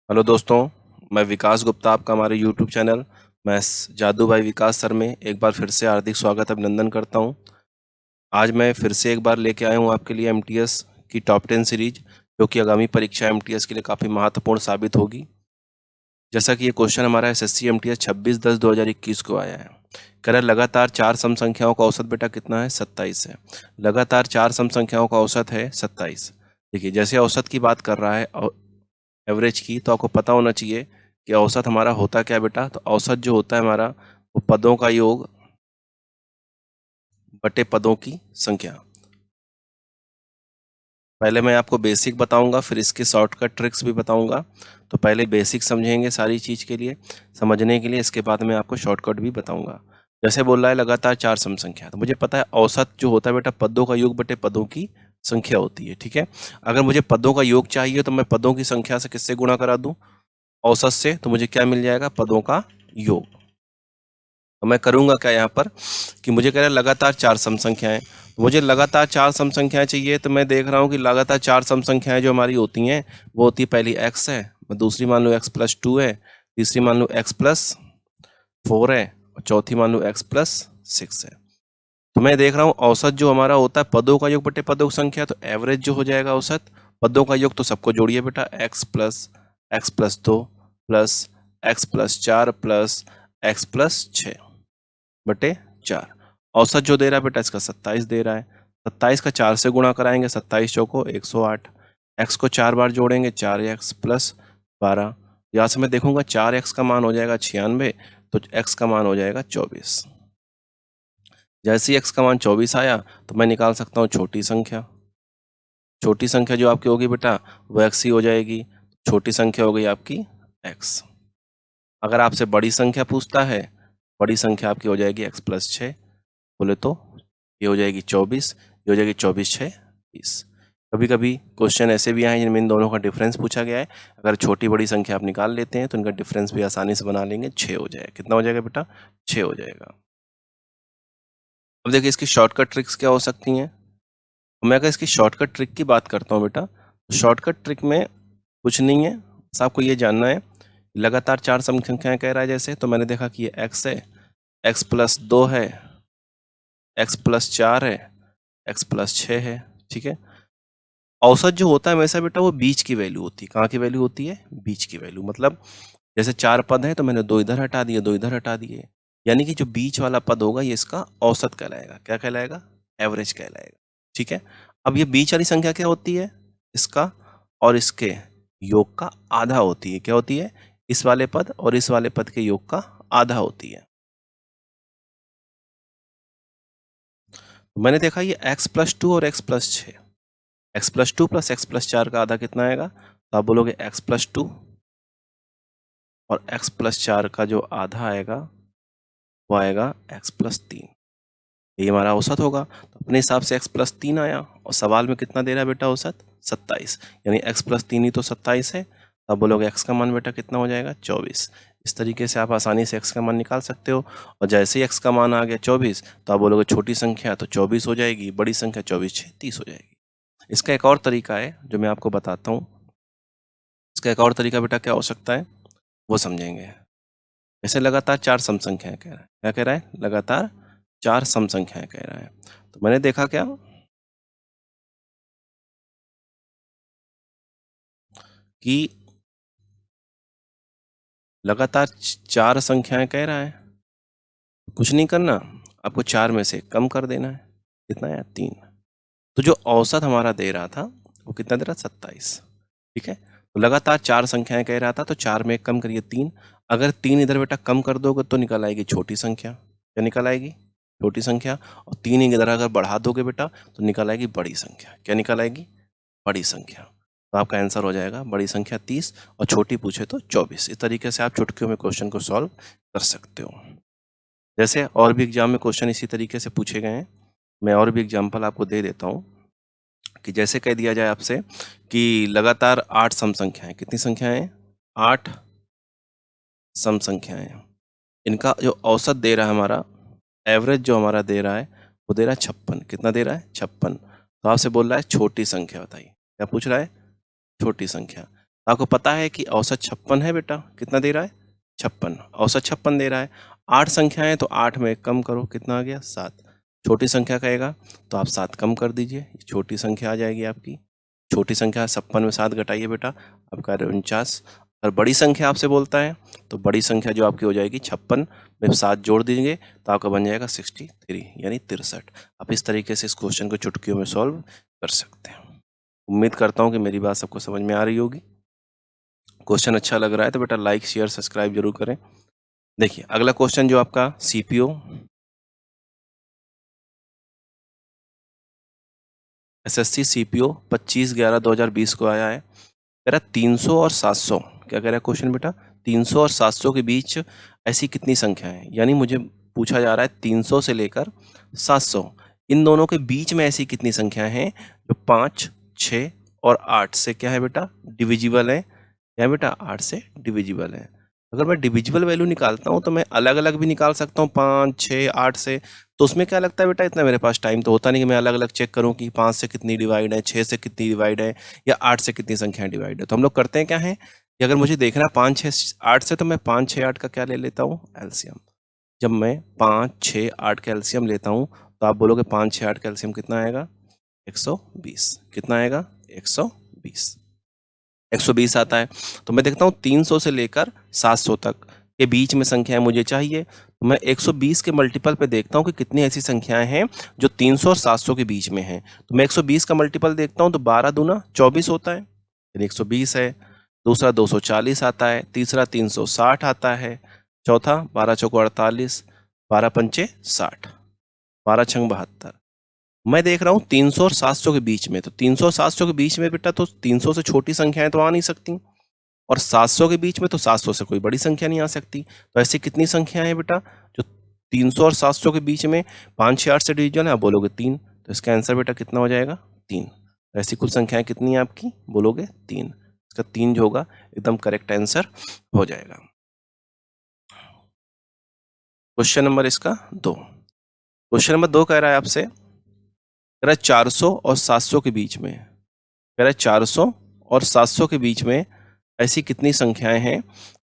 Hello दोस्तों, मैं विकास गुप्ता, आपका हमारे यूट्यूब चैनल जादू भाई विकास सर में एक बार फिर से हार्दिक स्वागत अभिनंदन करता हूं। आज मैं फिर से एक बार लेके आया हूं आपके लिए एमटीएस की टॉप 10 सीरीज, जो कि आगामी परीक्षा एमटीएस के लिए काफ़ी महत्वपूर्ण साबित होगी। जैसा कि ये क्वेश्चन हमारा एसएससी एमटीएस 26/10/2021 को आया है। कह रहा है लगातार 4 सम संख्याओं का औसत बेटा कितना है? 27 है। लगातार 4 सम संख्याओं का औसत है 27। देखिए, जैसे औसत की बात कर रहा है एवरेज की, तो आपको पता होना चाहिए कि औसत हमारा होता क्या है बेटा। तो औसत जो होता है हमारा, वो पदों का योग बटे पदों की संख्या। पहले मैं आपको बेसिक बताऊंगा, फिर इसके शॉर्टकट ट्रिक्स भी बताऊंगा। तो पहले बेसिक समझेंगे सारी चीज़ के लिए, समझने के लिए, इसके बाद मैं आपको शॉर्टकट भी बताऊंगा। जैसे बोल रहा है लगातार 4 सम संख्या, तो मुझे पता है औसत जो होता है बेटा पदों का योग बटे पदों की संख्या होती है। ठीक है, अगर मुझे पदों का योग चाहिए तो मैं पदों की संख्या से किससे गुणा करा दूं? औसत से। तो मुझे क्या मिल जाएगा? पदों का योग। तो मैं करूंगा क्या यहाँ पर कि मुझे कह रहा है लगातार 4 सम संख्याएं। मुझे लगातार 4 सम संख्याएं चाहिए, तो मैं देख रहा हूँ कि लगातार 4 सम संख्याएं जो हमारी होती हैं वो होती है, पहली x है, मैं दूसरी मान लूँ x+2 है, तीसरी मान लूँ x+4 है, और चौथी मान लूँ x+6 है। तो मैं देख रहा हूँ औसत जो हमारा होता है पदों का योग बटे पदों की संख्या, तो एवरेज जो हो जाएगा औसत पदों का योग, तो सबको जोड़िए बेटा, x+2 plus x+4 plus x+6 बटे 4। औसत जो दे रहा है बेटा इसका 27 दे रहा है। 27 का 4 से गुणा कराएंगे, 27 चौको 108। x को 4 बार जोड़ेंगे, 4x प्लस 12। यहाँ से मैं देखूंगा 4x का मान हो जाएगा 96, तो x का मान हो जाएगा 24। जैसे ही x का मान 24 आया तो मैं निकाल सकता हूँ छोटी संख्या। छोटी संख्या जो आपकी होगी बेटा वो x ही हो जाएगी। छोटी संख्या हो गई आपकी x। अगर आपसे बड़ी संख्या पूछता है, बड़ी संख्या आपकी हो जाएगी x+6, बोले तो ये हो जाएगी 24, ये हो जाएगी 24×6=30। कभी कभी क्वेश्चन ऐसे भी आए जिनमें इन दोनों का डिफरेंस पूछा गया है। अगर छोटी बड़ी संख्या आप निकाल लेते हैं तो इनका डिफरेंस भी आसानी से बना लेंगे, 6 हो जाएगा। कितना हो जाएगा बेटा? 6 हो जाएगा। अब देखिए इसकी शॉर्टकट ट्रिक्स क्या हो सकती हैं। मैं अगर इसकी शॉर्टकट ट्रिक की बात करता हूँ बेटा, तो शॉर्टकट ट्रिक में कुछ नहीं है, बस आपको ये जानना है लगातार 4 सम संख्याएं कह रहा है। जैसे तो मैंने देखा कि ये x है, x+2 है, x+4 है, x+6 है। ठीक है, औसत जो होता है हमेशा बेटा वो बीच की वैल्यू होती है। कहाँ की वैल्यू होती है? बीच की वैल्यू। मतलब जैसे 4 पद हैं तो मैंने 2 इधर हटा दिए, 2 इधर हटा दिए, यानी कि जो बीच वाला पद होगा ये इसका औसत कहलाएगा। क्या कहलाएगा? एवरेज कहलाएगा। ठीक है, अब ये बीच वाली संख्या क्या होती है? इसका और इसके योग का आधा होती है। क्या होती है? इस वाले पद और इस वाले पद के योग का आधा होती है। मैंने देखा ये x+2 और x+6, x+2 प्लस x+4 का आधा कितना आएगा? तो आप बोलोगे x+2 और x+4 का जो आधा आएगा वो आएगा x+3। ये हमारा औसत होगा। तो अपने हिसाब से x+3 आया, और सवाल में कितना दे रहा है बेटा औसत? 27, यानी x+3 ही तो 27 है। अब बोलोगे x का मान बेटा कितना हो जाएगा? 24। इस तरीके से आप आसानी से x का मान निकाल सकते हो। और जैसे ही x का मान आ गया 24, तो आप बोलोगे छोटी संख्या तो 24 हो जाएगी, बड़ी संख्या 24×6=30 हो जाएगी। इसका एक और तरीका है जो मैं आपको बताता हूँ। इसका एक और तरीका बेटा क्या हो सकता है वो समझेंगे। जैसे लगातार 4 सम संख्याएं कह रहा है। क्या कह रहा है? लगातार 4 सम संख्याएं कह रहा है। तो मैंने देखा क्या कि लगातार 4 संख्याएं कह रहा है, कुछ नहीं करना, आपको 4 में से कम कर देना है। कितना है? 3। तो जो औसत हमारा दे रहा था वो कितना दे रहा? 27। ठीक है, तो लगातार 4 संख्याएं कह रहा था, तो 4 में कम करिए 3। अगर 3 इधर बेटा कम कर दोगे तो निकल आएगी छोटी संख्या। क्या निकल आएगी? छोटी संख्या। और 3 इधर अगर बढ़ा दोगे बेटा तो निकल आएगी बड़ी संख्या। क्या निकल आएगी? बड़ी संख्या। तो आपका आंसर हो जाएगा बड़ी संख्या 30, और छोटी पूछे तो 24। इस तरीके से आप चुटकियों में क्वेश्चन को सॉल्व कर सकते हो। जैसे और भी एग्जाम में क्वेश्चन इसी तरीके से पूछे गए हैं। मैं और भी एग्जाम्पल आपको दे देता हूँ कि जैसे कह दिया जाए आपसे कि लगातार 8 सम संख्याएं। कितनी संख्याएं? 8 सम संख्याएं। इनका जो औसत दे रहा है हमारा, एवरेज जो हमारा दे रहा है वो दे रहा है 56। कितना दे रहा है? 56। तो आपसे बोल रहा है छोटी संख्या बताइए। क्या पूछ रहा है? छोटी संख्या। आपको पता है कि औसत 56 है बेटा, कितना दे रहा है 56, औसत 56 दे रहा है। 8 संख्याएं तो 8 में 1 कम करो, कितना आ गया 7। छोटी संख्या कहेगा तो आप 7 कम कर दीजिए, छोटी संख्या आ जाएगी आपकी। छोटी संख्या 56 में 7 घटाइए बेटा, आपका 49। अगर बड़ी संख्या आपसे बोलता है तो बड़ी संख्या जो आपकी हो जाएगी 56 में 7 जोड़ देंगे तो आपका बन जाएगा 63 यानी 63। आप इस तरीके से इस क्वेश्चन को चुटकियों में सॉल्व कर सकते हैं। उम्मीद करता हूँ कि मेरी बात सबको समझ में आ रही होगी। क्वेश्चन अच्छा लग रहा है तो बेटा लाइक शेयर सब्सक्राइब जरूर करें। देखिए अगला क्वेश्चन जो आपका सीपीओ एसएससी सीपीओ 25/11/2020 को आया है। कह रहा 300 और 700, क्या कह रहा है क्वेश्चन बेटा, 300 और 700 के बीच ऐसी कितनी संख्या है, यानी मुझे पूछा जा रहा है 300 से लेकर 700 इन दोनों के बीच में ऐसी कितनी संख्या है जो 5, 6 और 8 से क्या है बेटा डिविजिबल है। क्या बेटा 8 से डिविजिबल है। अगर मैं डिविजिबल वैल्यू निकालता हूँ तो मैं अलग अलग भी निकाल सकता हूँ 5, 6, 8 से। तो उसमें क्या लगता है बेटा, इतना मेरे पास टाइम तो होता नहीं कि मैं अलग अलग चेक करूँ कि 5 से कितनी डिवाइड है, 6 से कितनी डिवाइड है या 8 से कितनी संख्याएं डिवाइड है। तो हम लोग करते हैं क्या है कि अगर मुझे देखना है 5, 6, 8 से तो मैं 5, 6, 8 का क्या ले लेता हूँ एलसीएम। जब मैं 5, 6, 8 का एलसीएम लेता हूँ तो आप बोलोगे 5, 6, 8 का एलसीएम कितना आएगा 120। कितना आएगा 120। 120 आता है। तो मैं देखता हूँ 300 से लेकर 700 तक के बीच में संख्याएं मुझे चाहिए। तो मैं 120 के मल्टीपल पे देखता हूँ कि कितनी ऐसी संख्याएं हैं जो 300 और 700 के बीच में हैं। तो मैं 120 का मल्टीपल देखता हूँ तो 12 दूना 24 होता है, यानी 120 है। दूसरा 240 आता है, तीसरा 360 आता है, चौथा 12 चौको 48, 12 पंचे 60, 12 छंग 72। मैं देख रहा हूँ 300 और 700 के बीच में। तो 300 और 700 के बीच में बेटा तो 300 से छोटी संख्याएं तो आ नहीं सकती, और 700 के बीच में तो 700 से कोई बड़ी संख्या नहीं आ सकती। तो ऐसी कितनी संख्याएं हैं बेटा जो 300 और 700 के बीच में 5, 6, 8 से डिवीजन है, आप बोलोगे 3। तो इसका आंसर बेटा कितना हो जाएगा 3। तो ऐसी कुल संख्याएं कितनी है आपकी, बोलोगे 3। इसका 3 जो होगा एकदम करेक्ट आंसर हो जाएगा। क्वेश्चन नंबर इसका 2। क्वेश्चन नंबर 2 कह रहा है आपसे, कह रहा है 400 और 700 के बीच में, कह रहा है 400 और 700 के बीच में ऐसी कितनी संख्याएं हैं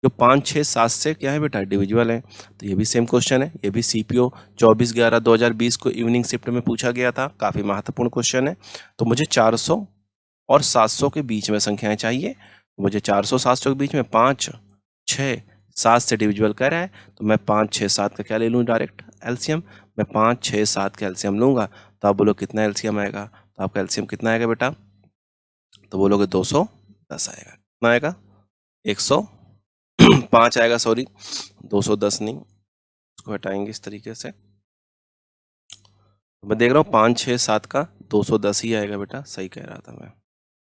जो 5, 6, 7 से क्या है बेटा डिविजिबल है। तो ये भी सेम क्वेश्चन है, ये भी सीपीओ 24/11/2020 को इवनिंग शिफ्ट में पूछा गया था, काफी महत्वपूर्ण क्वेश्चन है। तो मुझे 400 और 700 के बीच में संख्याएं चाहिए। मुझे 400, 700 के बीच में 5, 6, 7 से डिविजिबल कह रहा है। तो मैं 5, 6, 7 का क्या ले लूँ डायरेक्ट एलसीएम। मैं 5, 6, 7 का एलसीएम लूंगा तो आप बोलो कितना एलसीएम आएगा। तो आपका एलसीएम कितना आएगा बेटा, तो बोलोगे 210 आएगा। कितना आएगा 105 आएगा, सॉरी 210 नहीं, इसको हटाएंगे इस तरीके से। मैं देख रहा हूँ 5, 6, 7 का 210 ही आएगा बेटा, सही कह रहा था मैं।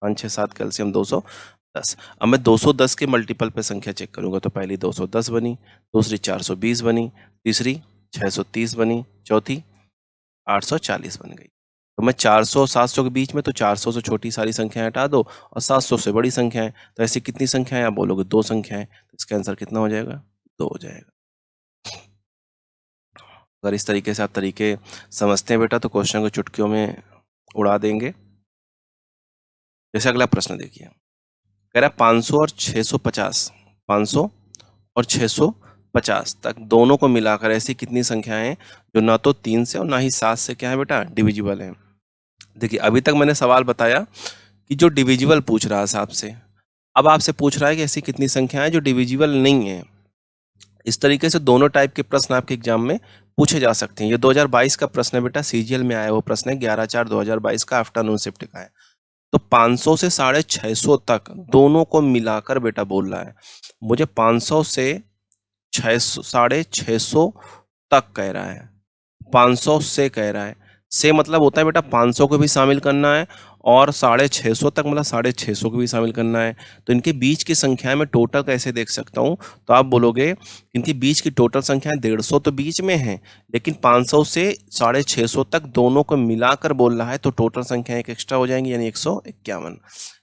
5, 6, 7 कैल्शियम 210। अब मैं 210 के मल्टीपल पे संख्या चेक करूंगा तो पहली 210 बनी, दूसरी 420 बनी, तीसरी 630 बनी, चौथी 840 बन गई। तो मैं 400 और 700 के बीच में, तो 400 से छोटी सारी संख्याएं हटा दो और 700 से बड़ी संख्याएं। तो ऐसी कितनी संख्याएं, आप बोलोगे 2 संख्याएं। तो इसका आंसर कितना हो जाएगा 2 हो जाएगा। अगर इस तरीके से आप तरीके समझते हैं बेटा तो क्वेश्चन को चुटकियों में उड़ा देंगे। जैसे अगला प्रश्न देखिए, कह रहा है 500 और 650, 500 और 650 तक दोनों को मिलाकर ऐसी कितनी संख्याएं हैं जो ना तो 3 से और ना ही 7 से क्या है बेटा डिविजिबल है। देखिए अभी तक मैंने सवाल बताया कि जो डिविजिबल पूछ रहा है आपसे, अब आपसे पूछ रहा है कि ऐसी कितनी संख्याएं जो डिविजिबल नहीं है। इस तरीके से दोनों टाइप के प्रश्न आपके एग्जाम में पूछे जा सकते हैं। ये 2022 का प्रश्न है बेटा, सीजीएल में आया वो प्रश्न है, 11/4/2022 का, आफ्टरनून शिफ्ट का है। तो 500 से 650 तक दोनों को मिलाकर बेटा बोल रहा है। मुझे 500 से 600 650 तक कह रहा है, 500 से कह रहा है, से मतलब होता है बेटा 500 को भी शामिल करना है और 650 तक मतलब 650 को भी शामिल करना है। तो इनके बीच की संख्या में टोटल कैसे देख सकता हूँ, तो आप बोलोगे इनके बीच की टोटल संख्या 150 तो बीच में है, लेकिन 500 से 650 तक दोनों को मिलाकर बोल रहा है तो टोटल संख्या एक एक्स्ट्रा हो जाएंगी, यानी 151।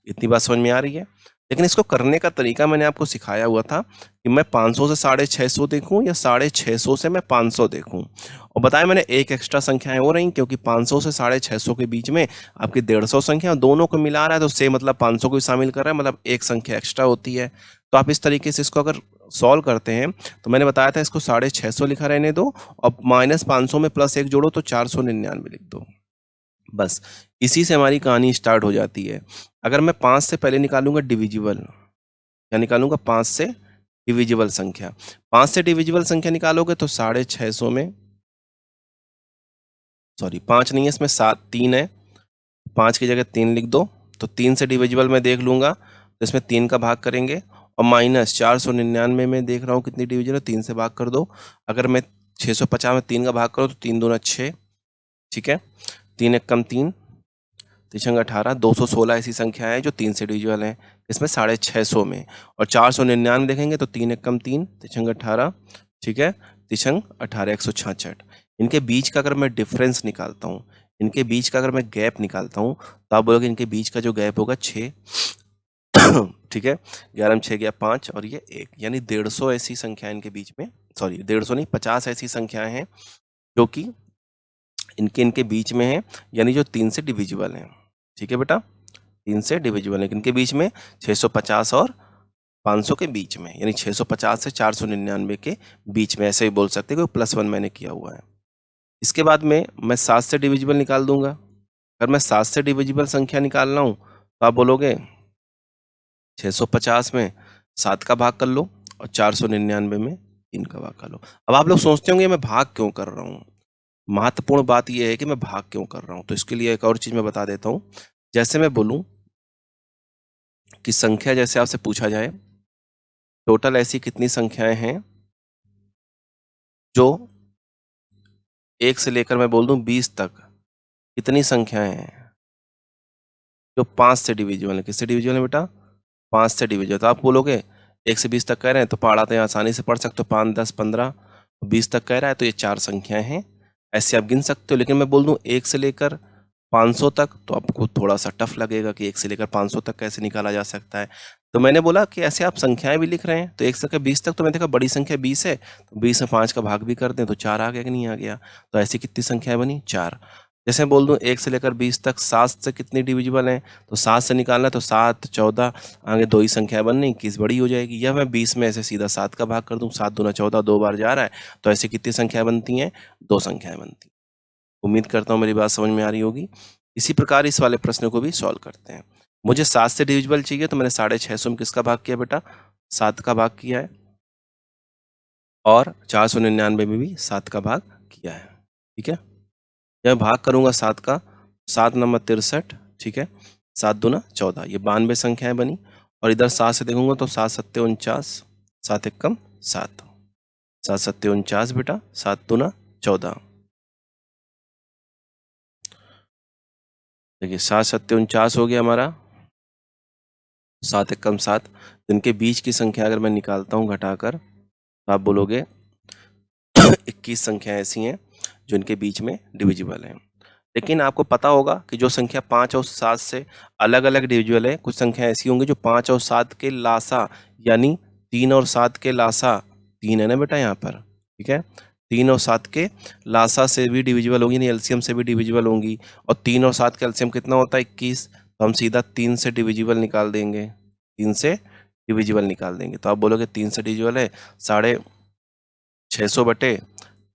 इतनी बात समझ में आ रही है। लेकिन इसको करने का तरीका मैंने आपको सिखाया हुआ था कि मैं 500 से 650 देखूं या 650 से मैं 500 देखूं। और बताया मैंने एक एक्स्ट्रा संख्याएं हो रही क्योंकि 500 से 650 के बीच में आपकी 150 संख्या दोनों को मिला रहा है, तो से मतलब 500 को भी शामिल कर रहा है, मतलब एक संख्या एक्स्ट्रा होती है। तो आप इस तरीके से इसको अगर सॉल्व करते हैं तो मैंने बताया था इसको 650 लिखा रहने दो और -500 में +1 जोड़ो तो 499 लिख दो। बस इसी से हमारी कहानी स्टार्ट हो जाती है। अगर मैं 5 से पहले निकालूंगा डिविजिबल, क्या निकालूंगा? 5 से डिविजिबल संख्या। 5 से डिविजिबल संख्या निकालोगे तो 650 में, सॉरी 5 नहीं है इसमें, 3 है, 5 की जगह 3 लिख दो। तो 3 से डिविजिबल में देख लूंगा तो इसमें 3 का भाग करेंगे और -499 में देख रहा हूँ कितनी डिविजिबल है, 3 से भाग कर दो। अगर मैं 650 में 3 का भाग करो तो 3 दूना 6, ठीक है, 3 एक कम 3, 3 18, 216 ऐसी संख्या है जो 3 से डिविजिबल है इसमें 650 में। और 499 देखेंगे तो 3 एक कम 3, 3 18, ठीक है, 3 18 166। इनके बीच का अगर मैं डिफरेंस निकालता हूँ, इनके बीच का अगर मैं गैप निकालता हूँ तो आप बोलोगे इनके बीच का जो गैप होगा 6, ठीक है, 11 में 6 गया 5 और ये 1, यानी 150 ऐसी संख्या इनके बीच में, सॉरी 150 नहीं 50 ऐसी संख्याएं हैं जो कि इनके इनके बीच में है, यानी जो 3 से डिविजिबल है। ठीक है बेटा, 3 से डिविजिबल है इनके बीच में, 650 और 500 के बीच में, यानी 650 से 499 के बीच में, ऐसे ही बोल सकते हैं, कोई +1 मैंने किया हुआ है। इसके बाद में मैं 7 से डिविजिबल निकाल दूंगा। अगर मैं 7 से डिविजिबल संख्या निकाल रहा हूँ तो आप बोलोगे 650 में 7 का भाग कर लो और 499 में 3 का भाग कर लो। अब आप लोग सोचते होंगे मैं भाग क्यों कर रहा हूँ। महत्वपूर्ण बात यह है कि मैं भाग क्यों कर रहा हूँ, तो इसके लिए एक और चीज मैं बता देता हूँ। जैसे मैं बोलूं कि संख्या, जैसे आपसे पूछा जाए टोटल ऐसी कितनी संख्याएं हैं जो 1 से लेकर मैं बोल दूं 20 तक कितनी संख्याएं हैं जो 5 से डिविजिबल है। किससे डिविजिबल है बेटा? 5 से डिविजिबल। तो आप बोलोगे 1 से 20 तक कह रहे हैं तो पढ़ा तो आसानी से पढ़ सकते हो, 5 10 15 20 तक कह रहा है तो ये 4 संख्याएं हैं, ऐसे आप गिन सकते हो। लेकिन मैं बोल दूं 1 से लेकर 500 तक तो आपको थोड़ा सा टफ लगेगा कि 1 से लेकर 500 तक कैसे निकाला जा सकता है। तो मैंने बोला कि ऐसे आप संख्याएं भी लिख रहे हैं तो 1 से लेकर 20 तक, तो मैंने देखा बड़ी संख्या 20 है तो 20 में 5 का भाग भी कर दें तो 4 आ गया कि नहीं आ गया। तो ऐसी कितनी संख्याएं बनी? 4। जैसे बोल दूं 1 से लेकर 20 तक 7 से कितनी डिविजिबल है, तो 7 से निकालना है तो 7 14, आगे 2 ही संख्या बननी, 21 बड़ी हो जाएगी। या मैं 20 में ऐसे सीधा 7 का भाग कर दूं, 7 दूना 14, 2 बार जा रहा है, तो ऐसी कितनी संख्याएं बनती हैं? 2 संख्याएं बनती हैं। उम्मीद करता हूँ मेरी बात समझ में आ रही होगी। इसी प्रकार इस वाले प्रश्न को भी सॉल्व करते हैं। मुझे 7 से डिविजिबल चाहिए तो मैंने 650 में किसका भाग किया बेटा? 7 का भाग किया है, और 499 में भी 7 का भाग किया है। ठीक है, जब भाग करूंगा 7 का, 7 नंबर 63, ठीक है, 7 दूना 14, ये 92 संख्याएं बनी। और इधर 7 से देखूंगा तो 7 सत्ते 49, 7 एक कम 7, 7 सत्ते 49 बेटा, 7 दूना 14। देखिए 7 सत्ते 49 हो गया हमारा, 7 एक कम 7। इनके बीच की संख्या अगर मैं निकालता हूँ घटाकर तो आप बोलोगे 21 संख्या ऐसी हैं जो इनके बीच में डिविजिबल हैं। लेकिन आपको पता होगा कि जो संख्या 5 और 7 से अलग अलग डिविजिबल है, कुछ संख्या ऐसी होंगी जो 5 और 7 के लासा, यानी 3 और 7 के लासा, 3 है ना बेटा यहाँ पर, ठीक है, 3 और 7 के लासा से भी डिविजिबल होंगी, यानी एलसीएम से भी डिविजिबल होंगी। और 3 और 7 का एलसीएम कितना होता है? 21। तो हम सीधा 3 से डिविजिबल निकाल देंगे, 3 से डिविजिबल निकाल देंगे। तो आप बोलोगे 3 से डिविजिबल है 650 बटे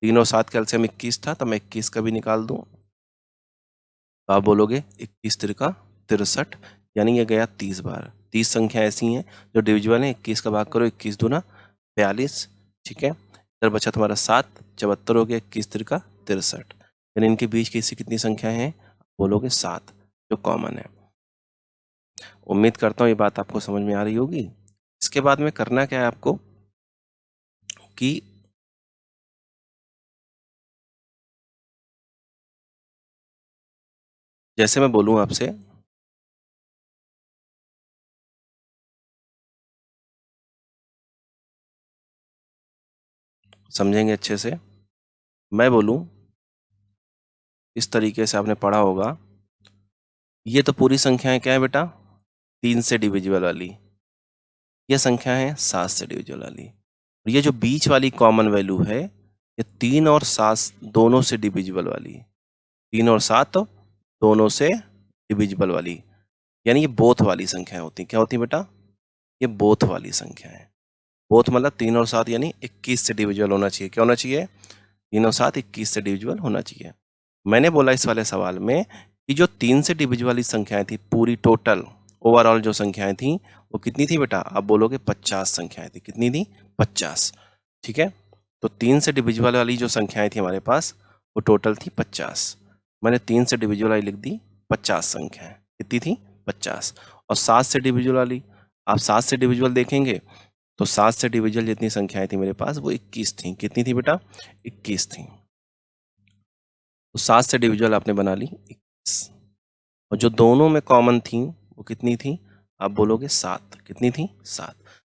3 और 7 का एलसीएम 21 था, तो मैं 21 का भी निकाल दूं। तो आप बोलोगे 21 तिरका 63, यानी ये गया 30 बार। 30 संख्या ऐसी हैं जो डिविजिबल है। 21 का भाग करो, 21 दूना 42, ठीक है, इधर बचा तुम्हारा 7, 74 हो गया, 21 तिरका 63, यानी इनके बीच की कितनी संख्या है? बोलोगे 7, जो कॉमन है। उम्मीद करता हूँ ये बात आपको समझ में आ रही होगी। इसके बाद में करना क्या है आपको कि जैसे मैं बोलूँ आपसे समझेंगे अच्छे से, मैं बोलूँ इस तरीके से, आपने पढ़ा होगा, ये तो पूरी संख्याएं क्या है बेटा? 3 से डिविजिबल वाली, ये संख्या है 7 से डिविजिबल वाली। और ये जो बीच वाली कॉमन वैल्यू है ये 3 और 7 दोनों से डिविजिबल वाली। 3 और 7 दोनों से डिविजिबल वाली, यानी ये बोथ वाली संख्या होती है। क्या होती है बेटा? ये बोथ वाली संख्या है। बोथ मतलब 3 और 7 यानी 21 से डिविजिबल होना चाहिए। क्या होना चाहिए? 3 और 7 21 से डिविजिबल होना चाहिए। मैंने बोला इस वाले सवाल में कि जो 3 से डिविजिबल वाली संख्याएं थी पूरी टोटल ओवरऑल जो संख्याएं थी वो कितनी थी बेटा? आप बोलोगे 50 संख्याएं थी। कितनी थी? 50। ठीक है, तो 3 से डिविजिबल वाली जो संख्याएं थी हमारे पास वो टोटल थी 50। मैंने 3 से डिविजिबल वाली लिख दी 50 संख्याएं। कितनी थी? 50। और 7 से डिविजिबल वाली, आप 7 से डिविजिबल देखेंगे तो 7 से डिविजिबल जितनी संख्याएं थी मेरे पास वो 21 थी। कितनी थी बेटा? 21 थी। तो 7 से डिविजिबल आपने बना ली 21। और जो दोनों में कॉमन थी वो कितनी थी? आप बोलोगे 7। कितनी थी? 7।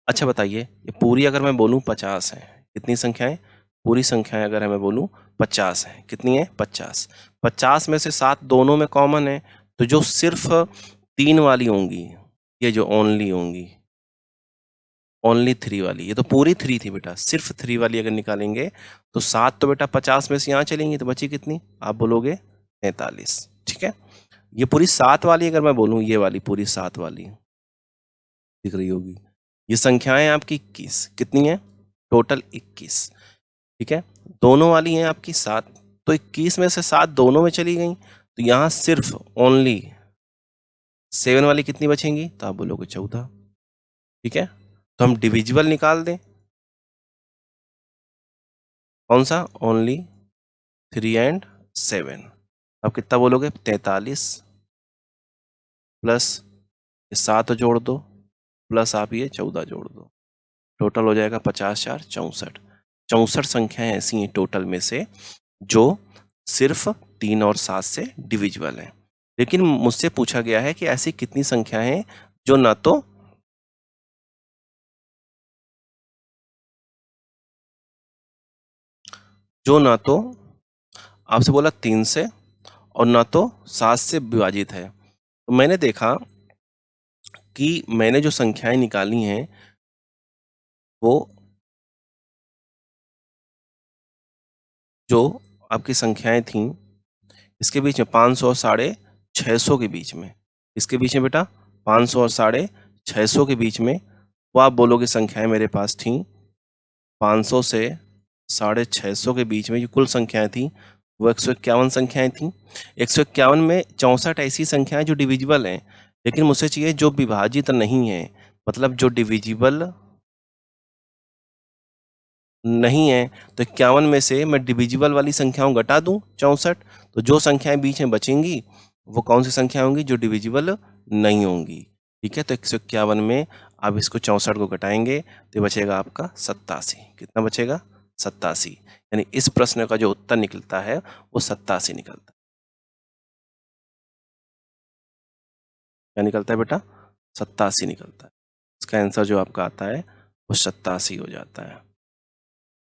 अच्छा बताइए, ये पूरी अगर मैं बोलूँ 50 है, कितनी संख्याएं? पूरी संख्याएं अगर मैं बोलूँ 50 है। कितनी है? 50। 50 में से 7 दोनों में कॉमन है, तो जो सिर्फ 3 वाली होंगी, ये जो ओनली होंगी, ओनली 3 वाली, ये तो पूरी 3 थी बेटा, सिर्फ 3 वाली अगर निकालेंगे तो 7 तो बेटा 50 में से यहाँ चलेंगी तो बची कितनी? आप बोलोगे 43। ठीक है, ये पूरी 7 वाली अगर मैं बोलूँ, ये वाली पूरी 7 वाली दिख रही होगी, ये संख्याएं आपकी 21। कितनी है? टोटल 21। ठीक है, दोनों वाली हैं आपकी 7, तो 21 में से 7 दोनों में चली गई, तो यहाँ सिर्फ ओनली 7 वाली कितनी बचेंगी? तो आप बोलोगे 14। ठीक है, तो हम डिविजिबल निकाल दें। कौन सा? Only 3 and 7। अब कितना बोलोगे? 43 प्लस 7 जोड़ दो प्लस आप ये 14 जोड़ दो, टोटल हो जाएगा 50 4 64। 64 संख्याएं ऐसी हैं टोटल में से जो सिर्फ 3 और 7 से डिविजिबल है। लेकिन मुझसे पूछा गया है कि ऐसी कितनी संख्याएं हैं जो ना तो आपसे बोला 3 से और ना तो 7 से विभाजित है। तो मैंने देखा कि मैंने जो संख्याएं निकाली हैं वो जो आपकी संख्याएं थीं इसके बीच में 500 और 650 के बीच में, इसके बीच में बेटा 500 और 650 के बीच में वो आप बोलोगे संख्याएं मेरे पास थीं 500 से 650 के बीच में जो कुल संख्याएं थी वो 151 संख्याएं थीं। 151 में 64 ऐसी संख्याएं जो डिविजिबल हैं, लेकिन मुझसे चाहिए जो विभाजित नहीं है, मतलब जो डिविजिबल नहीं है। तो 51 में से मैं डिविजिबल वाली संख्याओं घटा दूं 64, तो जो संख्याएं बीच में बचेंगी वो कौन सी संख्या होंगी? जो डिविजिबल नहीं होंगी। ठीक है, तो 151 में आप इसको 64 को घटाएंगे तो ये बचेगा आपका 87। कितना बचेगा? 87। यानी इस प्रश्न का जो उत्तर निकलता है वो 87 निकलता है। क्या निकलता है बेटा? 87 निकलता है। इसका आंसर जो आपका आता है वो 87 हो जाता है।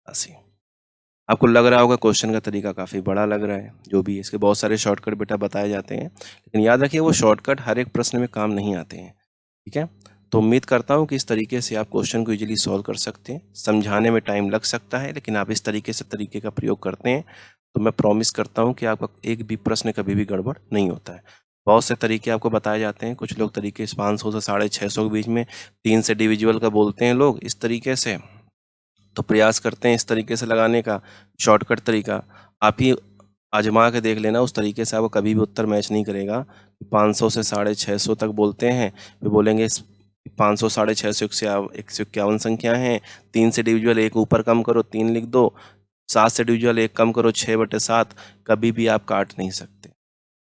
87। आपको लग रहा होगा क्वेश्चन का तरीका काफ़ी बड़ा लग रहा है, जो भी इसके बहुत सारे शॉर्टकट बेटा बताए जाते हैं, लेकिन याद रखिए वो शॉर्टकट हर एक प्रश्न में काम नहीं आते हैं। ठीक है, तो उम्मीद करता हूँ कि इस तरीके से आप क्वेश्चन को इजीली सॉल्व कर सकते हैं। समझाने में टाइम लग सकता है, लेकिन आप इस तरीके का प्रयोग करते हैं तो मैं प्रॉमिस करता हूँ कि आपका एक भी प्रश्न कभी भी गड़बड़ नहीं होता है। बहुत से तरीके आपको बताए जाते हैं, कुछ लोग तरीके 500 से 650 के बीच में 3 से डिविजिबल का बोलते हैं लोग इस तरीके से, तो प्रयास करते हैं इस तरीके से लगाने का शॉर्टकट तरीका। आप ही आजमा के देख लेना, उस तरीके से आपको कभी भी उत्तर मैच नहीं करेगा। 500 से 650 तक बोलते हैं, फिर बोलेंगे 500 650 151 संख्या हैं, 3 से डिविजिबल 1 ऊपर कम करो 3 लिख दो, 7 से डिविजिबल 1 कम करो 6/7, कभी भी आप काट नहीं सकते।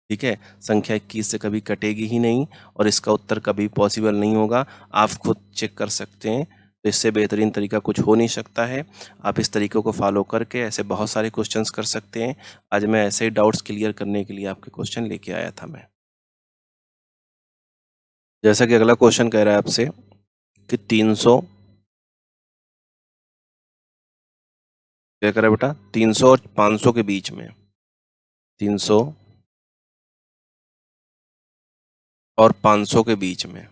ठीक है, संख्या 21 से कभी कटेगी ही नहीं और इसका उत्तर कभी पॉसिबल नहीं होगा। आप खुद चेक कर सकते हैं, तो इससे बेहतरीन तरीका कुछ हो नहीं सकता है। आप इस तरीकों को फॉलो करके ऐसे बहुत सारे क्वेश्चंस कर सकते हैं। आज मैं ऐसे ही डाउट्स क्लियर करने के लिए आपके क्वेश्चन लेके आया था मैं। जैसा कि अगला क्वेश्चन कह रहा है आपसे कि 300 क्या कह रहा है बेटा? 300 और 500 के बीच में, 300 और 500 के बीच में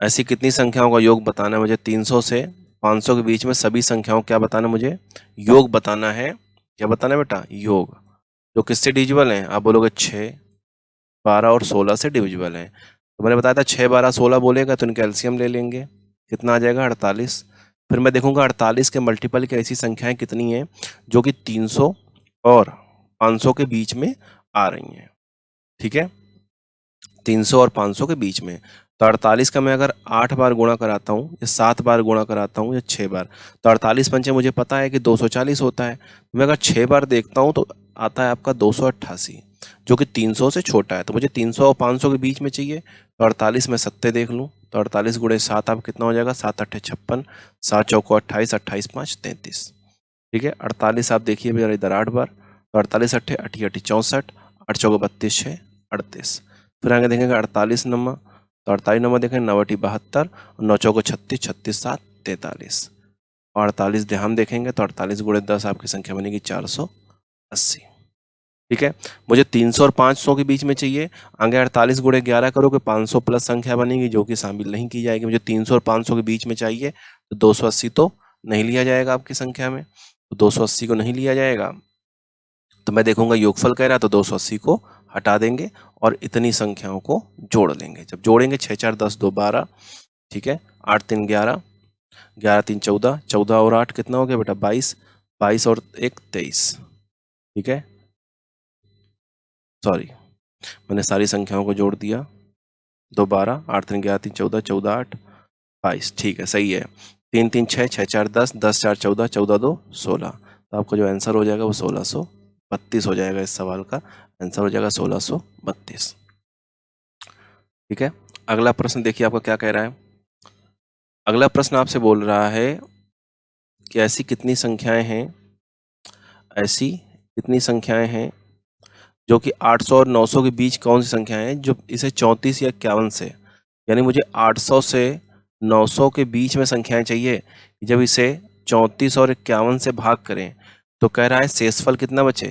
ऐसी कितनी संख्याओं का योग बताना है मुझे? 300 से 500 के बीच में सभी संख्याओं क्या बताना मुझे? योग बताना है। क्या बताना है बेटा? योग। जो किससे डिविजिबल हैं? आप बोलोगे 6, 12 और 16 से डिविजिबल हैं। तो मैंने बताया था 6, 12, 16 बोलेगा तो इनका एलसीएम ले लेंगे। कितना आ जाएगा? 48। फिर मैं देखूंगा 48 के मल्टीपल की ऐसी संख्याएं कितनी हैं जो कि 300 और 500 के बीच में आ रही हैं। ठीक है, 300 और 500 के बीच में। तो 48 का मैं अगर 8 बार गुणा कराता हूँ या 7 बार गुणा कराता हूँ या 6 बार, तो 48 पंचे मुझे पता है कि 240 होता है। मैं अगर 6 बार देखता हूँ तो आता है आपका 288, जो कि 300 से छोटा है। तो मुझे 300 और 500 के बीच में चाहिए। तो 48 में सत्ते देख लूँ तो 48 गुणे 7 आप कितना हो जाएगा? 7 अट्ठे 56, 7 चौको 28, 28 5 33। ठीक है, 48 आप देखिए भैया इधर 8 बार, तो 48 अट्ठे 88 64, 8 चौको 32 6 38। फिर आगे देखेंगे 48 नंबर, तो 48 नंबर देखेंगे 9 अट्ठी 72, 9 चौको 36, 36 7 43। और 48 ध्यान देखेंगे तो 48 गुणे 10 आपकी संख्या बनेगी 480। ठीक है, मुझे 300 और 500 के बीच में चाहिए। आगे 48 गुणे 11 करोगे 500 प्लस संख्या बनेगी जो कि शामिल नहीं की जाएगी। मुझे 300 और 500 के बीच में चाहिए, तो 280 तो नहीं लिया जाएगा आपकी संख्या में। तो 280 को नहीं लिया जाएगा तो मैं देखूंगा योगफल कह रहा है तो 280 को हटा देंगे और इतनी संख्याओं को जोड़ लेंगे। जब जोड़ेंगे 6 4 10 2 12, ठीक है, 8 3 11, 11 3 14, 14 और 8 कितना हो गया बेटा? 22, 22 और 1 23। ठीक है, सॉरी मैंने सारी संख्याओं को जोड़ दिया। 2 12, 8 3 11 3 14, 14 8 22। ठीक है, सही है। 3 3 6, 6 4 10, 10 4 14, 14 2 16। तो आपका जो आंसर हो जाएगा वो 1632 हो जाएगा। इस सवाल का आंसर हो जाएगा 1632। ठीक है, अगला प्रश्न देखिए आपका क्या कह रहा है। अगला प्रश्न आपसे बोल रहा है कि ऐसी कितनी संख्याएं हैं, ऐसी कितनी संख्याएं हैं जो कि 800 और 900 के बीच कौन सी संख्याएं हैं जो इसे 34 या 51 से, यानी मुझे 800 से 900 के बीच में संख्याएं चाहिए। जब इसे 34 और 51 से भाग करें तो कह रहा है शेषफल कितना बचे?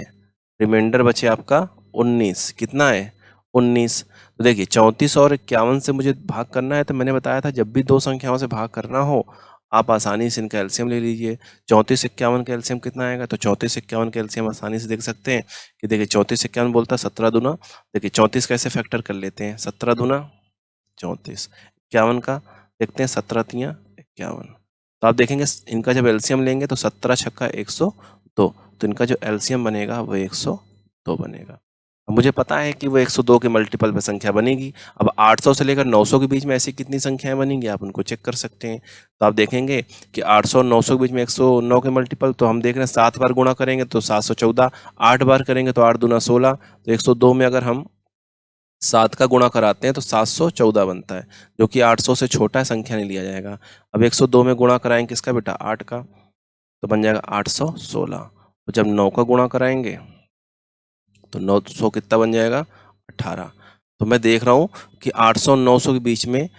रिमाइंडर बचे आपका 19। कितना है? 19। तो देखिए 34 और 51 से मुझे भाग करना है, तो मैंने बताया था जब भी दो संख्याओं से भाग करना हो आप आसानी से इनका एलसीएम ले लीजिए। 34 51 का एलसीएम कितना आएगा? तो 34 51 का एलसीएम आसानी से देख सकते हैं कि देखिए 34 51 बोलता 17 दूना, देखिए 34 कैसे फैक्टर कर लेते हैं? 17 दूना 34, 51 का देखते हैं 17 तियां 51। तो आप देखेंगे इनका जब एलसीएम लेंगे तो 17 छक्का 102, तो इनका जो एलसीएम बनेगा वो 102 बनेगा। अब मुझे पता है कि वो 102 के मल्टीपल पे संख्या बनेगी। अब 800 से लेकर 900 के बीच में ऐसी कितनी संख्याएं बनेंगी आप उनको चेक कर सकते हैं। तो आप देखेंगे कि 800 और 900 के बीच में 109 के मल्टीपल, तो हम देख रहे हैं 7 बार गुणा करेंगे तो 714, 8 बार करेंगे तो 8 दूना 16, तो 102 में अगर हम 7 का गुणा कराते हैं तो 714 बनता है, जो कि 800 से छोटा है, संख्या नहीं लिया जाएगा। अब 102 में गुणा कराएंगे किसका बेटा? 8 का, तो बन जाएगा 816। तो जब 9 का गुणा कराएंगे तो 900 कितना बन जाएगा? 18। तो मैं देख रहा हूँ कि 800 और 900 के बीच में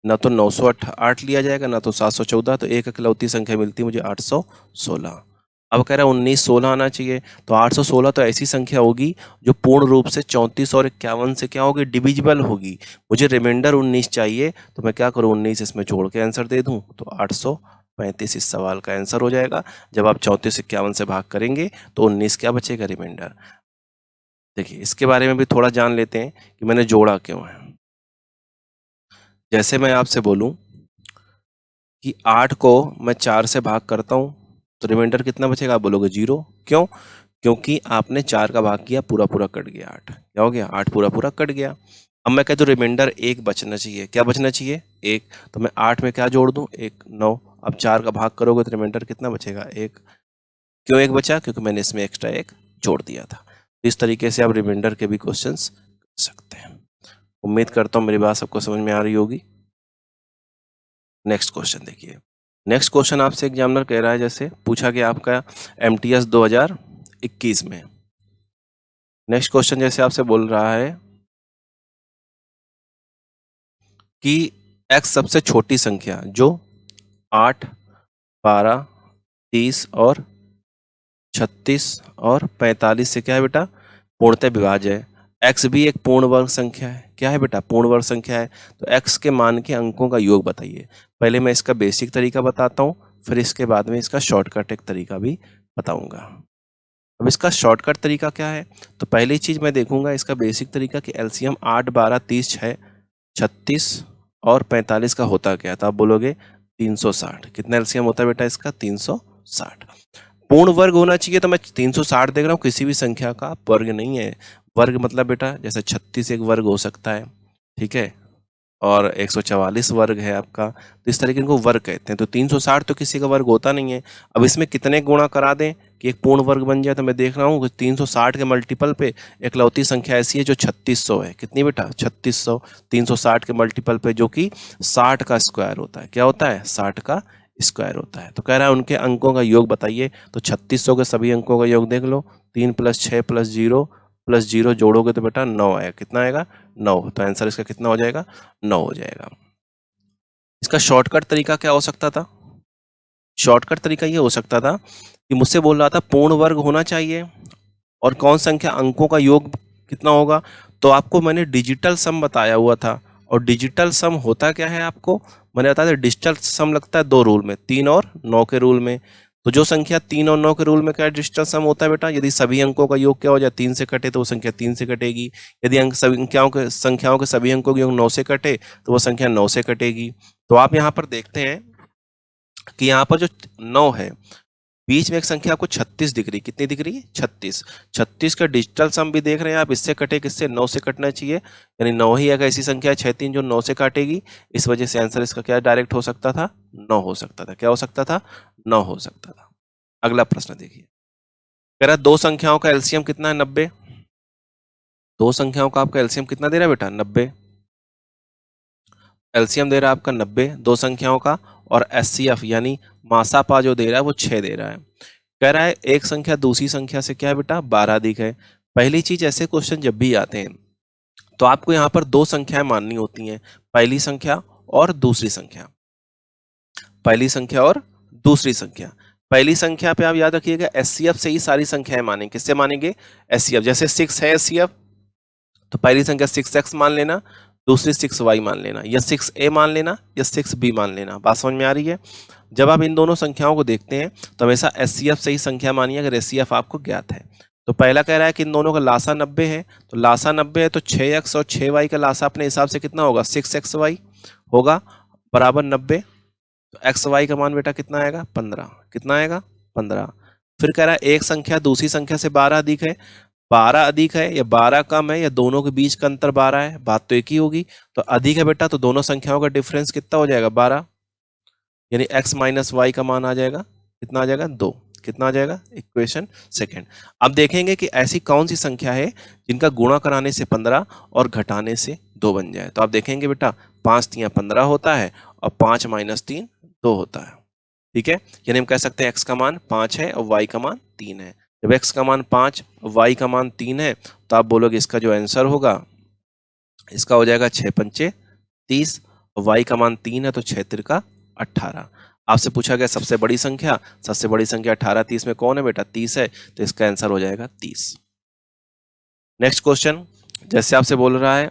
ना तो 908 लिया जाएगा ना तो 714, तो एक इकलौती संख्या मिलती है मुझे 816। अब कह रहा है 1916 आना चाहिए, तो 816 तो ऐसी संख्या होगी जो पूर्ण रूप से 34 और 51 से क्या होगी? डिविजिबल होगी। मुझे रिमाइंडर 19 चाहिए, तो मैं क्या करूँ? 19 इसमें जोड़ के आंसर दे दूँ, तो 835 इस सवाल का आंसर हो जाएगा। जब आप 34 51 से भाग करेंगे तो 19 क्या बचेगा? रिमाइंडर। देखिए इसके बारे में भी थोड़ा जान लेते हैं कि मैंने जोड़ा क्यों है। जैसे मैं आपसे बोलूं कि 8 को मैं 4 से भाग करता हूं तो रिमाइंडर कितना बचेगा? आप बोलोगे 0। क्यों? क्योंकि आपने 4 का भाग किया, पूरा पूरा कट गया 8। क्या हो गया? 8 पूरा पूरा कट गया। अब मैं कहता हूँ रिमाइंडर 1 बचना चाहिए। क्या बचना चाहिए? 1। तो मैं 8 में क्या जोड़ दूं? 1 9। अब 4 का भाग करोगे तो रिमाइंडर कितना बचेगा? 1। क्यों 1 बचा? क्योंकि मैंने इसमें एक्स्ट्रा 1 जोड़ दिया था। इस तरीके से आप रिमाइंडर के भी क्वेश्चंस कर सकते हैं। उम्मीद करता हूँ मेरी बात सबको समझ में आ रही होगी। नेक्स्ट क्वेश्चन देखिए। नेक्स्ट क्वेश्चन आपसे एग्जामिनर कह रहा है, जैसे पूछा गया आपका एमटीएस 2021 में। नेक्स्ट क्वेश्चन जैसे आपसे बोल रहा है कि x सबसे छोटी संख्या जो 8, 12, 30 और 36 और 45 से क्या है बेटा? पूर्णतः विभाज्य है। x भी एक पूर्ण वर्ग संख्या है। क्या है बेटा, पूर्ण वर्ग संख्या है। तो x के मान के अंकों का योग बताइए। पहले मैं इसका बेसिक तरीका बताता हूँ, फिर इसके बाद में इसका शॉर्टकट एक तरीका भी बताऊंगा। अब इसका शॉर्टकट तरीका क्या है, तो पहली चीज मैं देखूंगा इसका बेसिक तरीका कि एलसीएम 8, 12, 30, 6, 36 और 45 का होता क्या है। तो आप बोलोगे 360। कितना एलसीएम होता है बेटा इसका, 360। पूर्ण वर्ग होना चाहिए, तो मैं 360 देख रहा हूँ, किसी भी संख्या का वर्ग नहीं है। वर्ग मतलब बेटा जैसे 36 एक वर्ग हो सकता है, ठीक है, और 144 वर्ग है आपका, तो इस तरीके को वर्ग कहते हैं। तो 360 तो किसी का वर्ग होता नहीं है। अब इसमें कितने गुणा करा दें कि एक पूर्ण वर्ग बन जाए, तो मैं देख रहा हूँ कि 360 के मल्टीपल पे एकलौती संख्या ऐसी है जो 3600 है। कितनी बेटा, 3600। 360 के मल्टीपल पे जो कि 60 का स्क्वायर होता है। क्या होता है, 60 का स्क्वायर होता है। तो कह रहा है उनके अंकों का योग बताइए। तो 3600 के सभी अंकों का योग देख लो, 3 + 6 + 0 + 0 जोड़ोगे तो बेटा 9 आएगा। कितना आएगा, 9। तो आंसर इसका कितना हो जाएगा, 9 हो जाएगा। इसका शॉर्टकट तरीका क्या हो सकता था, शॉर्टकट तरीका ये हो सकता था कि मुझसे बोल रहा था पूर्ण वर्ग होना चाहिए और कौन संख्या अंकों का योग कितना होगा। तो आपको मैंने डिजिटल सम बताया हुआ था, और डिजिटल सम होता क्या है आपको मैंने बताया था। डिजिटल सम लगता है दो रूल में, 3 और 9 के रूल में। तो जो संख्या 3 और 9 के रूल में क्या डिजिटल सम होता है बेटा, यदि सभी अंकों का योग क्या हो जाए, 3 से कटे तो वो संख्या 3 से कटेगी। यदि अंक संख्याओं के सभी अंकों के योग 9 से कटे तो वो संख्या 9 से कटेगी। तो आप यहाँ पर देखते हैं कि यहाँ पर जो 9 है, बीच में एक संख्या आपको 36 दिख रही, कितनी दिख रही है, 36। 36 का डिजिटल सम भी देख रहे हैं आप, इससे कटे किससे, 9 से कटना चाहिए, यानी 9 ही एक ऐसी संख्या है 6 3 जो 9 से काटेगी। इस वजह से आंसर इसका क्या डायरेक्ट हो सकता था, 9 हो सकता था। क्या हो सकता था, 9 हो सकता था। अगला प्रश्न देखिए, कह रहा दो संख्याओं का एलसीएम कितना है, 90। दो संख्याओं का आपका एलसीएम कितना दे रहा है बेटा, 90। एलसीएम दे रहा है आपका 90 दो संख्याओं का, और एचसीएफ यानी मासापा जो दे रहा है वो 6 दे रहा है। कह रहा है एक संख्या दूसरी संख्या से क्या है बेटा, 12 अधिक है। पहली चीज, ऐसे क्वेश्चन जब भी आते हैं तो आपको यहाँ पर दो संख्याएं माननी होती हैं, पहली संख्या और दूसरी संख्या। पहली संख्या और दूसरी संख्या। पहली संख्या पे आप याद रखिएगा एचसीएफ से ही सारी संख्याएं मानेंगे। किससे मानेंगे, एचसीएफ। जैसे 6 है एचसीएफ, तो पहली संख्या 6x मान लेना, दूसरी 6y मान लेना, या 6a मान लेना, या 6b मान लेना। बात समझ में आ रही है। जब आप इन दोनों संख्याओं को देखते हैं तो हमेशा एचसीएफ से ही संख्या मानिए अगर एचसीएफ आपको ज्ञात है। तो पहला कह रहा है कि इन दोनों का लासा 90 है, तो लासा 90 है तो 6x और 6y का लासा अपने हिसाब से कितना होगा, 6xy होगा बराबर 90। तो xy का मान बेटा कितना आएगा, 15। कितना आएगा, 15। फिर कह रहा है एक संख्या दूसरी संख्या से 12 अधिक है। 12 अधिक है या 12 कम है, या दोनों के बीच का अंतर 12 है, बात तो एक ही होगी। तो अधिक है बेटा, तो दोनों संख्याओं का डिफरेंस कितना हो जाएगा, 12, यानी x माइनस वाई का मान आ जाएगा, कितना आ जाएगा, 2। कितना आ जाएगा, इक्वेशन सेकेंड। अब देखेंगे कि ऐसी कौन सी संख्या है जिनका गुणा कराने से 15 और घटाने से 2 बन जाए। तो आप देखेंगे बेटा 5 3 15 होता है, और 5 - 3 2 होता है। ठीक है, यानी हम कह सकते हैं x का मान 5 है और y का मान 3 है। जब x का मान 5 और y का मान 3 है तो आप बोलोगे इसका जो आंसर होगा इसका हो जाएगा 6 पंचे 30, और y का मान 3 है तो 6 तिरका 18। आपसे पूछा गया सबसे बड़ी संख्या, सबसे बड़ी संख्या 18 30 में कौन है बेटा, 30 है, तो इसका आंसर हो जाएगा 30। नेक्स्ट क्वेश्चन, जैसे आपसे बोल रहा है,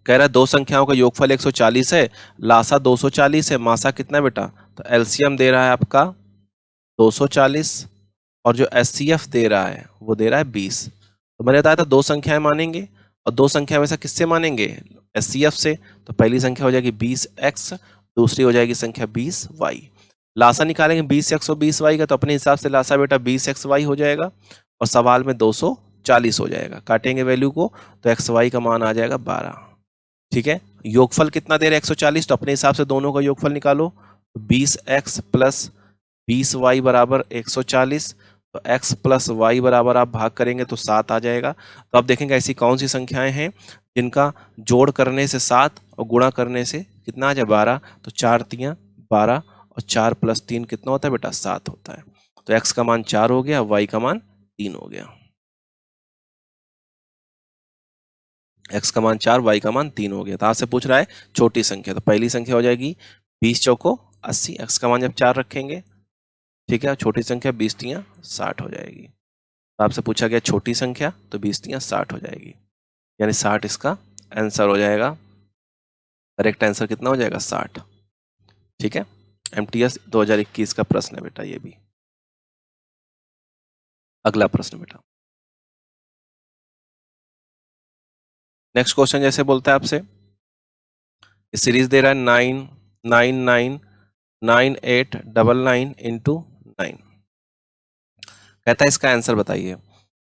कह रहा है दो संख्याओं का योगफल 140 है, लासा 240 है, मासा कितना है बेटा। तो एलसीएम दे रहा है आपका 240, और जो एचसीएफ दे रहा है वो दे रहा है 20। तो मैंने बताया था दो संख्याएं मानेंगे, और दो संख्या हमेशा किससे मानेंगे, एचसीएफ से। तो पहली संख्या हो जाएगी 20x, दूसरी हो जाएगी संख्या 20y। लासा निकालेंगे 20x और 20y का, तो अपने हिसाब से लासा बेटा 20xy हो जाएगा, और सवाल में 240 हो जाएगा। काटेंगे वैल्यू को तो xy का मान आ जाएगा 12। ठीक है, योगफल कितना दे रहा है 140, तो अपने हिसाब से दोनों का योगफल निकालो। 20x प्लस 20y बराबर 140, तो x प्लस y बराबर आप भाग करेंगे तो 7 आ जाएगा। तो आप देखेंगे ऐसी कौन सी संख्याएं हैं जिनका जोड़ करने से 7 और गुणा करने से कितना आ जाए 12। तो 4 3 12, और 4 + 3 कितना होता है बेटा, 7 होता है। तो x का मान 4 हो गया, y का मान 3 हो गया। x का मान 4, y का मान 3 हो गया। तो आपसे पूछ रहा है छोटी संख्या, तो पहली संख्या हो जाएगी 20 चौको 80, x का मान जब 4 रखेंगे, ठीक है, छोटी संख्या 20 3 60 हो जाएगी। तो आपसे पूछा गया छोटी संख्या, तो 20 3 60 हो जाएगी, यानी 60 इसका आंसर हो जाएगा, करेक्ट आंसर कितना हो जाएगा 60। ठीक है, एमटीएस 2021 का प्रश्न है बेटा ये भी। अगला प्रश्न बेटा, नेक्स्ट क्वेश्चन जैसे बोलता है आपसे, सीरीज दे रहा है 9999899 इंटू 9, कहता है इसका आंसर बताइए।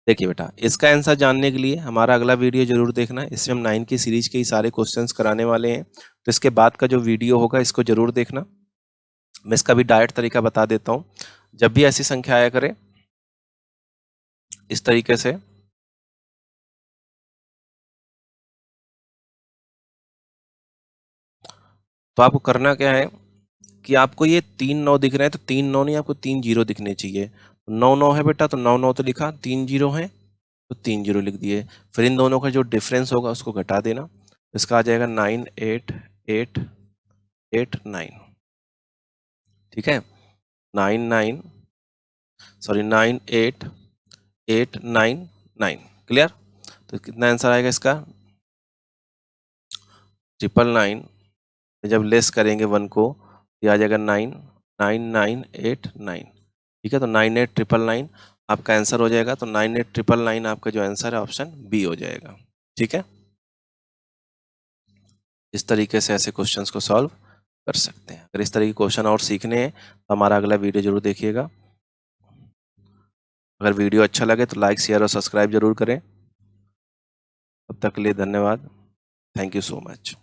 देखिए बेटा, इसका आंसर जानने के लिए हमारा अगला वीडियो जरूर देखना, इसमें हम 9 की सीरीज के ही सारे क्वेश्चंस कराने वाले हैं, तो इसके बाद का जो वीडियो होगा इसको जरूर देखना। मैं इसका भी डायरेक्ट तरीका बता देता हूँ। जब भी ऐसी संख्या आया करे इस तरीके से, तो आपको करना क्या है कि आपको ये 3 9 दिख रहे हैं, तो 3 9 नहीं, आपको 3 0 दिखने चाहिए। 9 9 है बेटा, तो 9 9 तो लिखा, 3 0 है तो 3 0 लिख दिए। फिर इन दोनों का जो डिफरेंस होगा उसको घटा देना, इसका आ जाएगा 9 8 8 8 9। ठीक है, 9 9 सॉरी 9 8 8 9 9। क्लियर? तो कितना आंसर आएगा इसका, 999। जब लेस करेंगे 1 को, ये आ जाएगा 9 9 9 8 9। ठीक है, तो 98999 आपका आंसर हो जाएगा। तो 98999 आपका जो आंसर है ऑप्शन बी हो जाएगा। ठीक है, इस तरीके से ऐसे क्वेश्चंस को सॉल्व कर सकते हैं। अगर इस तरह के क्वेश्चन और सीखने हैं तो हमारा अगला वीडियो जरूर देखिएगा। अगर वीडियो अच्छा लगे तो लाइक शेयर और सब्सक्राइब जरूर करें। तब तक के लिए धन्यवाद। Thank you so much.